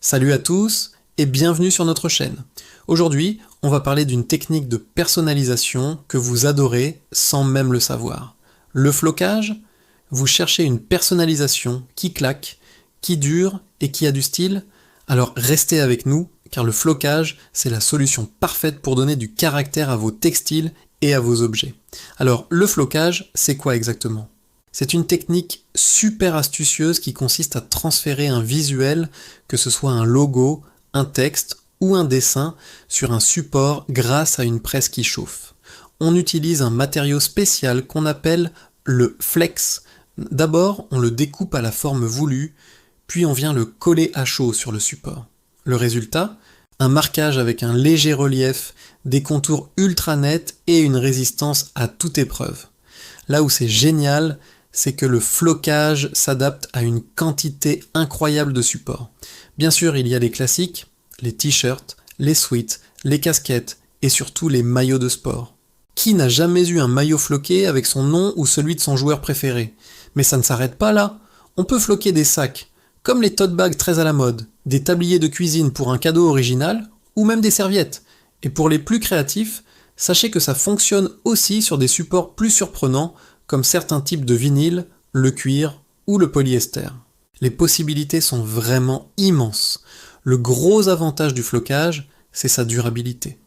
Salut à tous et bienvenue sur notre chaîne. Aujourd'hui, on va parler d'une technique de personnalisation que vous adorez sans même le savoir. Le flocage, vous cherchez une personnalisation qui claque, qui dure et qui a du style? Alors restez avec nous car le flocage, c'est la solution parfaite pour donner du caractère à vos textiles et à vos objets. Alors le flocage, c'est quoi exactement? C'est une technique super astucieuse qui consiste à transférer un visuel, que ce soit un logo, un texte ou un dessin, sur un support grâce à une presse qui chauffe. On utilise un matériau spécial qu'on appelle le flex. D'abord, on le découpe à la forme voulue, puis on vient le coller à chaud sur le support. Le résultat? Un marquage avec un léger relief, des contours ultra nets et une résistance à toute épreuve. Là où c'est génial, c'est que le flocage s'adapte à une quantité incroyable de supports. Bien sûr, il y a les classiques, les t-shirts, les sweats, les casquettes et surtout les maillots de sport. Qui n'a jamais eu un maillot floqué avec son nom ou celui de son joueur préféré? Mais ça ne s'arrête pas là. On peut floquer des sacs, comme les tote bags très à la mode, des tabliers de cuisine pour un cadeau original, ou même des serviettes. Et pour les plus créatifs, sachez que ça fonctionne aussi sur des supports plus surprenants, comme certains types de vinyle, le cuir ou le polyester. Les possibilités sont vraiment immenses. Le gros avantage du flocage, c'est sa durabilité.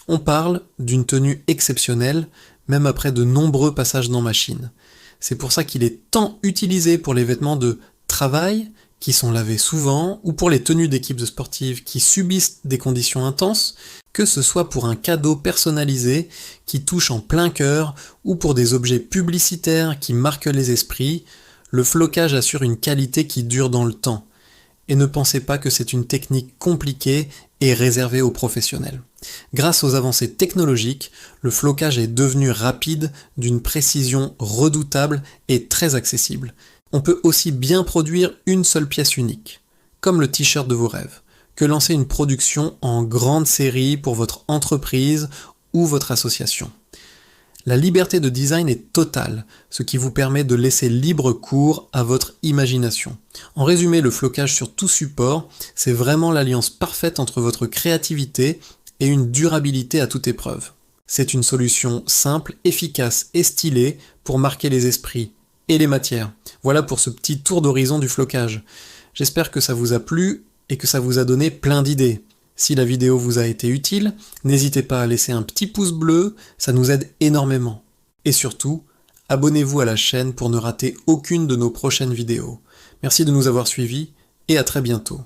On parle d'une tenue exceptionnelle, même après de nombreux passages dans machine. C'est pour ça qu'il est tant utilisé pour les vêtements de travail, qui sont lavés souvent, ou pour les tenues d'équipes sportives qui subissent des conditions intenses, que ce soit pour un cadeau personnalisé qui touche en plein cœur, ou pour des objets publicitaires qui marquent les esprits, le flocage assure une qualité qui dure dans le temps. Et ne pensez pas que c'est une technique compliquée et réservée aux professionnels. Grâce aux avancées technologiques, le flocage est devenu rapide, d'une précision redoutable et très accessible. On peut aussi bien produire une seule pièce unique, comme le t-shirt de vos rêves, que lancer une production en grande série pour votre entreprise ou votre association. La liberté de design est totale, ce qui vous permet de laisser libre cours à votre imagination. En résumé, le flocage sur tout support, c'est vraiment l'alliance parfaite entre votre créativité et une durabilité à toute épreuve. C'est une solution simple, efficace et stylée pour marquer les esprits et les matières. Voilà pour ce petit tour d'horizon du flocage. J'espère que ça vous a plu et que ça vous a donné plein d'idées. Si la vidéo vous a été utile, n'hésitez pas à laisser un petit pouce bleu, ça nous aide énormément. Et surtout, abonnez-vous à la chaîne pour ne rater aucune de nos prochaines vidéos. Merci de nous avoir suivis et à très bientôt.